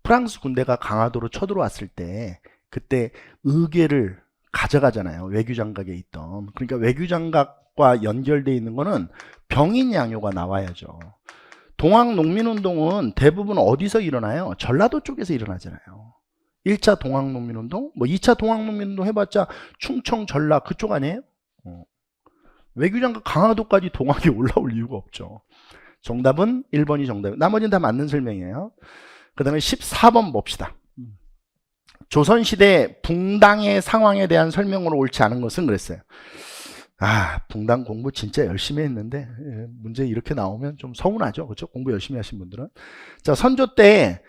프랑스 군대가 강화도로 쳐들어왔을 때 그때 의궤를 가져가잖아요. 외교장각에 있던. 그러니까 외교장각과 연결되어 있는 거는 병인 양요가 나와야죠. 동학농민운동은 대부분 어디서 일어나요? 전라도 쪽에서 일어나잖아요. 1차 동학농민운동, 2차 동학농민운동 해봤자 충청, 전라 그쪽 아니에요? 외교장각 강화도까지 동학이 올라올 이유가 없죠. 정답은 1번이 정답이에요. 나머지는 다 맞는 설명이에요. 그 다음에 14번 봅시다. 조선시대 붕당의 상황에 대한 설명으로 옳지 않은 것은 그랬어요. 붕당 공부 진짜 열심히 했는데 문제 이렇게 나오면 좀 서운하죠. 그렇죠? 공부 열심히 하신 분들은. 자, 선조 때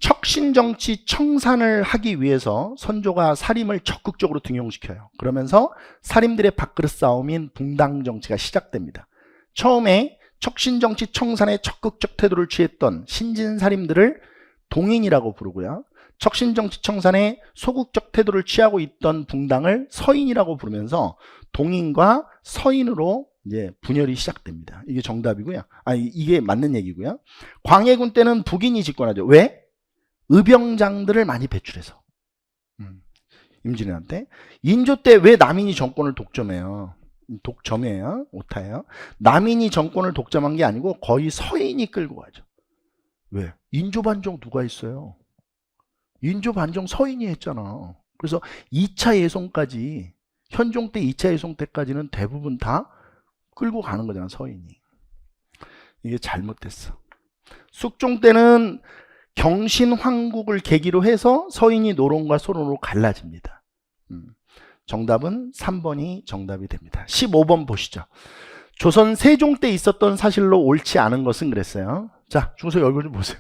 척신정치 청산을 하기 위해서 선조가 사림을 적극적으로 등용시켜요. 그러면서 사림들의 밥그릇 싸움인 붕당정치가 시작됩니다. 처음에 척신정치 청산에 적극적 태도를 취했던 신진사림들을 동인이라고 부르고요. 척신정치 청산에 소극적 태도를 취하고 있던 붕당을 서인이라고 부르면서 동인과 서인으로 이제 분열이 시작됩니다. 이게 정답이고요. 이게 맞는 얘기고요. 광해군 때는 북인이 집권하죠. 왜? 의병장들을 많이 배출해서. 임진왜란 때. 인조 때 왜 남인이 정권을 독점해요? 독점이에요. 오타예요. 남인이 정권을 독점한 게 아니고 거의 서인이 끌고 가죠. 왜? 인조반정 누가 했어요? 인조반정 서인이 했잖아. 그래서 2차 예송까지, 현종 때 2차 예송 때까지는 대부분 다 끌고 가는 거잖아, 서인이. 이게 잘못됐어. 숙종 때는 경신황국을 계기로 해서 서인이 노론과 소론으로 갈라집니다. 정답은 3번이 정답이 됩니다. 15번 보시죠. 조선 세종 때 있었던 사실로 옳지 않은 것은 그랬어요. 자, 중서 얼굴 좀 보세요.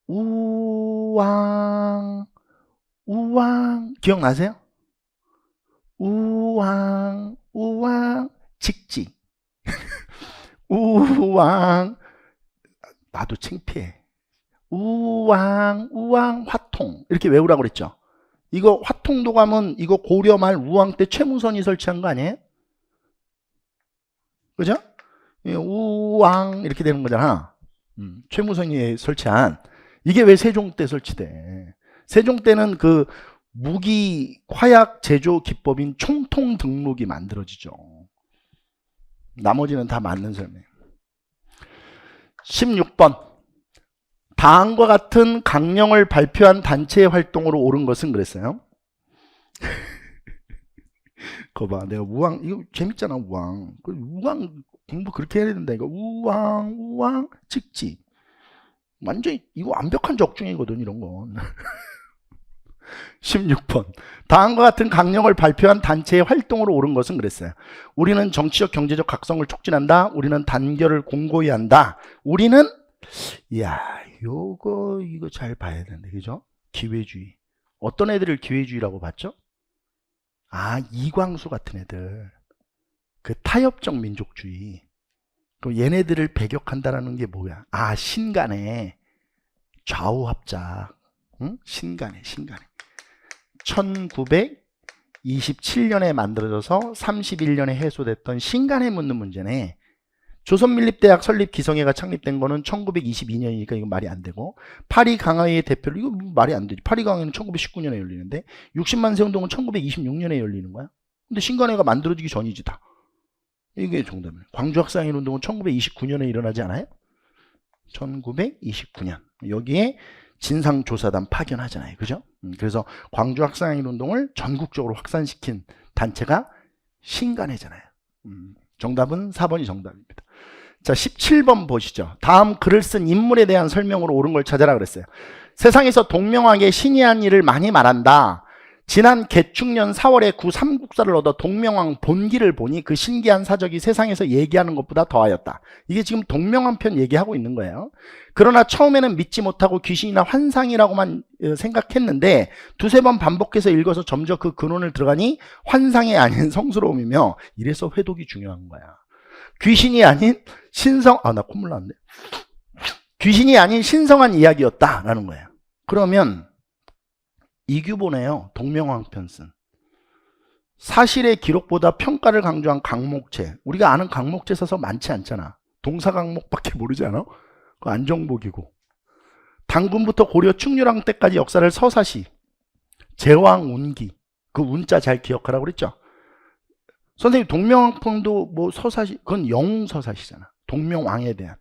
우왕 기억나세요? 우왕 직지. 우왕 나도 창피해. 우왕 화통 이렇게 외우라고 그랬죠. 이거 화통도 가면 이거 고려 말 우왕 때 최무선이 설치한 거 아니에요? 그죠? 우왕 이렇게 되는 거잖아. 최무선이 설치한. 이게 왜 세종 때 설치돼? 세종 때는 그 무기 화약 제조 기법인 총통 등록이 만들어지죠. 나머지는 다 맞는 설명. 16번. 다음과 같은 강령을 발표한 단체의 활동으로 옳은 것은 그랬어요. 그거 봐. 내가 우왕, 이거 재밌잖아, 우왕. 우왕 공부 그렇게 해야 된다. 이거 우왕 직지. 완전히 이거 완벽한 적중이거든, 이런 건. 16번. 다음과 같은 강령을 발표한 단체의 활동으로 옳은 것은 그랬어요. 우리는 정치적 경제적 각성을 촉진한다. 우리는 단결을 공고히 한다. 우리는 이야, 이거 잘 봐야 되는데, 그죠? 기회주의. 어떤 애들을 기회주의라고 봤죠? 아, 이광수 같은 애들. 그 타협적 민족주의. 그럼 얘네들을 배격한다라는 게 뭐야? 아, 신간의 좌우합작. 응? 신간의. 1927년에 만들어져서 31년에 해소됐던 신간에 묻는 문제네. 조선민립대학 설립 기성회가 창립된 거는 1922년이니까 이건 말이 안 되고, 파리 강화회의 대표를, 이거 말이 안 되지. 파리 강화회는 1919년에 열리는데 60만 세운동은 1926년에 열리는 거야. 근데 신간회가 만들어지기 전이지 다. 이게 정답이에요. 광주학사항일 운동은 1929년에 일어나지 않아요? 1929년. 여기에 진상조사단 파견하잖아요. 그죠? 그래서 광주학사항일 운동을 전국적으로 확산시킨 단체가 신간회잖아요. 정답은 4번이 정답입니다. 자, 17번 보시죠. 다음 글을 쓴 인물에 대한 설명으로 옳은 걸 찾아라 그랬어요. 세상에서 동명하게 신이 한 일을 많이 말한다. 지난 개축년 4월에 구 삼국사를 얻어 동명왕 본기를 보니 그 신기한 사적이 세상에서 얘기하는 것보다 더하였다. 이게 지금 동명왕편 얘기하고 있는 거예요. 그러나 처음에는 믿지 못하고 귀신이나 환상이라고만 생각했는데 두세 번 반복해서 읽어서 점점 그 근원을 들어가니 환상이 아닌 성스러움이며, 이래서 회독이 중요한 거야. 귀신이 아닌 나 콧물 났네. 귀신이 아닌 신성한 이야기였다라는 거예요. 그러면 이규보네요. 동명왕편 쓴. 사실의 기록보다 평가를 강조한 강목체. 우리가 아는 강목체 써서 많지 않잖아. 동사 강목밖에 모르지 않아? 그 안정복이고. 당군부터 고려 충렬왕 때까지 역사를 서사시. 제왕 운기. 그 운자 잘 기억하라고 그랬죠? 선생님 동명왕편도 뭐 서사시, 그건 영웅서사시잖아. 동명왕에 대한.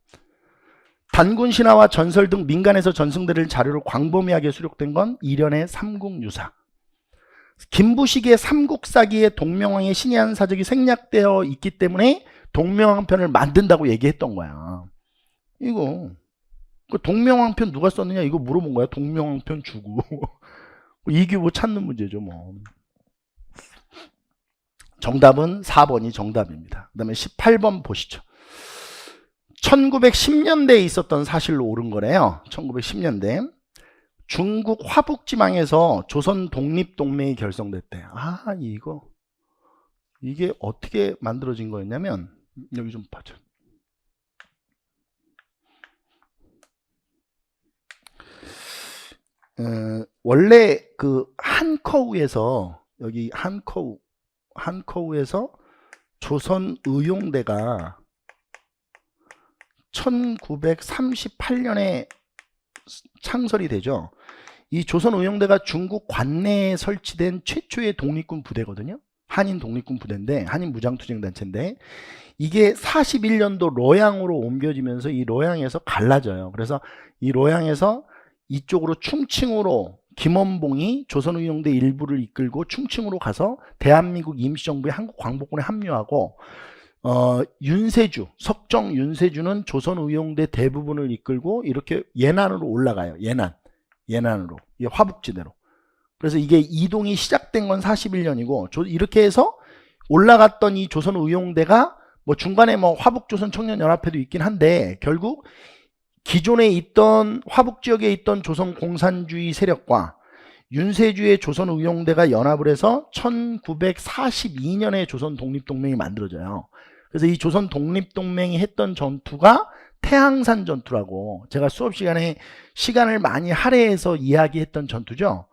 단군 신화와 전설 등 민간에서 전승들을 자료로 광범위하게 수록된 건 일련의 삼국유사. 김부식의 삼국사기에 동명왕의 신이 한 사적이 생략되어 있기 때문에 동명왕편을 만든다고 얘기했던 거야. 이거 그 동명왕편 누가 썼느냐 이거 물어본 거야. 동명왕편 주고. 이규보 찾는 문제죠 뭐. 정답은 4번이 정답입니다. 그 다음에 18번 보시죠. 1910년대에 있었던 사실로 옳은 거래요. 1910년대 중국 화북지방에서 조선 독립동맹이 결성됐대. 아, 이게 어떻게 만들어진 거였냐면, 여기 좀 봐줘. 원래 그 한커우에서, 여기 한커우에서 조선 의용대가 1938년에 창설이 되죠. 이 조선의용대가 중국 관내에 설치된 최초의 독립군 부대거든요. 한인 독립군 부대인데, 한인 무장투쟁단체인데, 이게 41년도 로양으로 옮겨지면서 이 로양에서 갈라져요. 그래서 이 로양에서 이쪽으로 충칭으로 김원봉이 조선의용대 일부를 이끌고 충칭으로 가서 대한민국 임시정부의 한국광복군에 합류하고, 윤세주, 석정 윤세주는 조선의용대 대부분을 이끌고 이렇게 예난으로 올라가요. 예난으로. 이게 화북지대로. 그래서 이게 이동이 시작된 건 41년이고, 이렇게 해서 올라갔던 이 조선의용대가 뭐 중간에 뭐 화북조선청년연합회도 있긴 한데, 결국 기존에 있던 화북지역에 있던 조선공산주의 세력과 윤세주의 조선의용대가 연합을 해서 1942년에 조선독립동맹이 만들어져요. 그래서 이 조선 독립동맹이 했던 전투가 태항산 전투라고, 제가 수업 시간에 시간을 많이 할애해서 이야기했던 전투죠.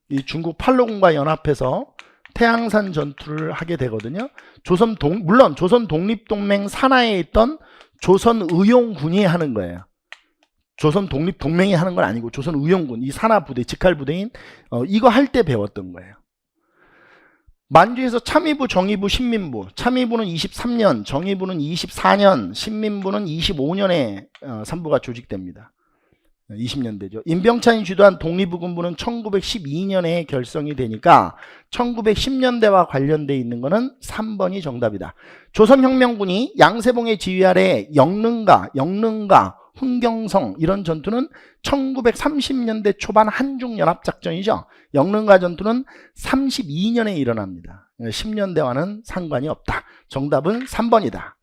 이 중국 팔로군과 연합해서 태항산 전투를 하게 되거든요. 물론 조선 독립동맹 산하에 있던 조선의용군이 하는 거예요. 조선 독립동맹이 하는 건 아니고 조선의용군, 이 산하 부대, 직할 부대인 이거 할 때 배웠던 거예요. 만주에서 참의부, 정의부, 신민부. 참의부는 23년, 정의부는 24년, 신민부는 25년에 3부가 조직됩니다. 20년대죠. 임병찬이 주도한 독립부군부는 1912년에 결성이 되니까 1910년대와 관련돼 있는 거는 3번이 정답이다. 조선혁명군이 양세봉의 지휘 아래 영릉가, 흥경성 이런 전투는 1930년대 초반 한중연합작전이죠. 영릉가 전투는 32년에 일어납니다. 10년대와는 상관이 없다. 정답은 3번이다.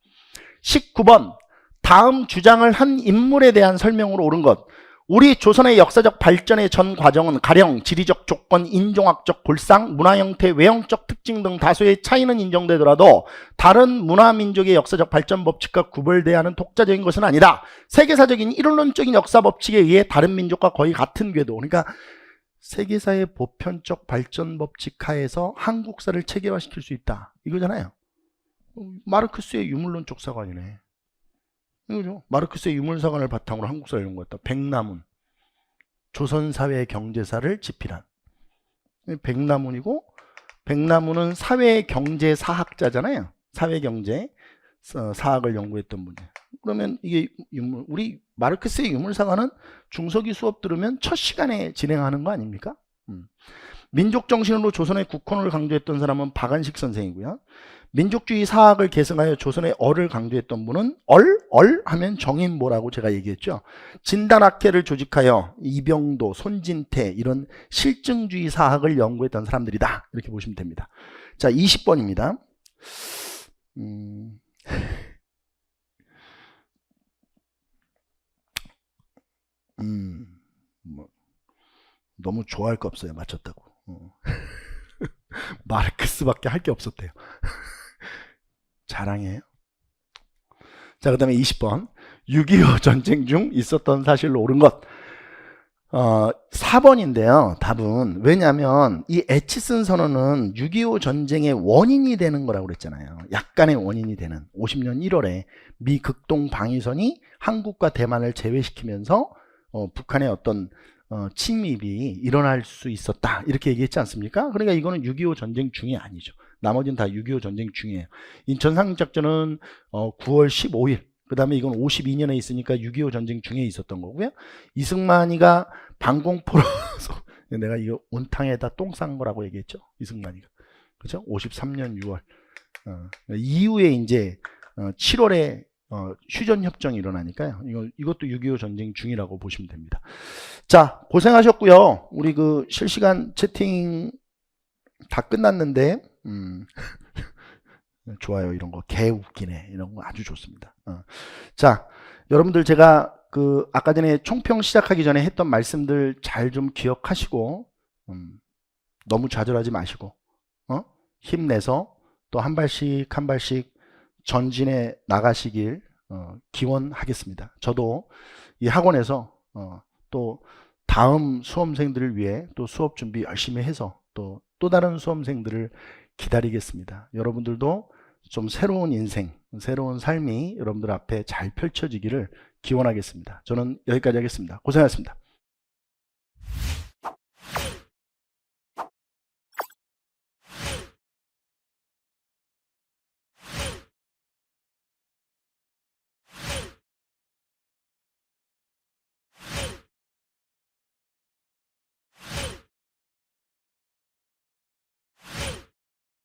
19번 다음 주장을 한 인물에 대한 설명으로 옳은 것. 우리 조선의 역사적 발전의 전 과정은 가령 지리적 조건, 인종학적 골상, 문화 형태, 외형적 특징 등 다소의 차이는 인정되더라도 다른 문화 민족의 역사적 발전 법칙과 구별돼야 하는 독자적인 것은 아니다. 세계사적인 이론론적인 역사 법칙에 의해 다른 민족과 거의 같은 궤도. 그러니까 세계사의 보편적 발전 법칙 하에서 한국사를 체계화시킬 수 있다. 이거잖아요. 마르크스의 유물론적 사관이네. 이거죠. 마르크스의 유물사관을 바탕으로 한국사를 연구했다. 백남훈. 조선사회 경제사를 집필한. 백남훈이고, 백남훈은 사회경제사학자잖아요. 사회경제 사학을 연구했던 분이에요. 그러면 이게 우리 마르크스의 유물사관은 중서기 수업 들으면 첫 시간에 진행하는 거 아닙니까? 민족정신으로 조선의 국헌을 강조했던 사람은 박안식 선생이고요. 민족주의 사학을 계승하여 조선의 얼을 강조했던 분은 얼 하면 정인보라고 제가 얘기했죠. 진단학회를 조직하여 이병도, 손진태 이런 실증주의 사학을 연구했던 사람들이다. 이렇게 보시면 됩니다. 자, 20번입니다. 뭐 너무 좋아할 거 없어요. 맞췄다고. 마르크스밖에 할 게 없었대요. 자랑이에요. 자, 그 다음에 20번. 6.25 전쟁 중 있었던 사실로 옳은 것. 4번인데요. 답은. 왜냐하면 이 에치슨 선언은 6.25 전쟁의 원인이 되는 거라고 그랬잖아요. 약간의 원인이 되는. 50년 1월에 미 극동 방위선이 한국과 대만을 제외시키면서 북한의 어떤 침입이 일어날 수 있었다. 이렇게 얘기했지 않습니까? 그러니까 이거는 6.25 전쟁 중이 아니죠. 나머지는 다 6.25 전쟁 중이에요. 인천 상륙작전은 9월 15일. 그 다음에 이건 52년에 있으니까 6.25 전쟁 중에 있었던 거고요. 이승만이가 방공포로 내가 이거 온탕에다 똥 싼 거라고 얘기했죠. 이승만이가. 그렇죠? 53년 6월. 이후에 이제 7월에 휴전협정이 일어나니까요. 이것도 6.25 전쟁 중이라고 보시면 됩니다. 자, 고생하셨고요. 우리 그 실시간 채팅 다 끝났는데, 좋아요. 이런 거 개 웃기네. 이런 거 아주 좋습니다. 자, 여러분들 제가 그 아까 전에 총평 시작하기 전에 했던 말씀들 잘 좀 기억하시고, 너무 좌절하지 마시고, 힘내서 또 한 발씩 한 발씩 전진해 나가시길 기원하겠습니다. 저도 이 학원에서 또 다음 수험생들을 위해 또 수업 준비 열심히 해서 또 다른 수험생들을 기다리겠습니다. 여러분들도 좀 새로운 인생, 새로운 삶이 여러분들 앞에 잘 펼쳐지기를 기원하겠습니다. 저는 여기까지 하겠습니다. 고생하셨습니다.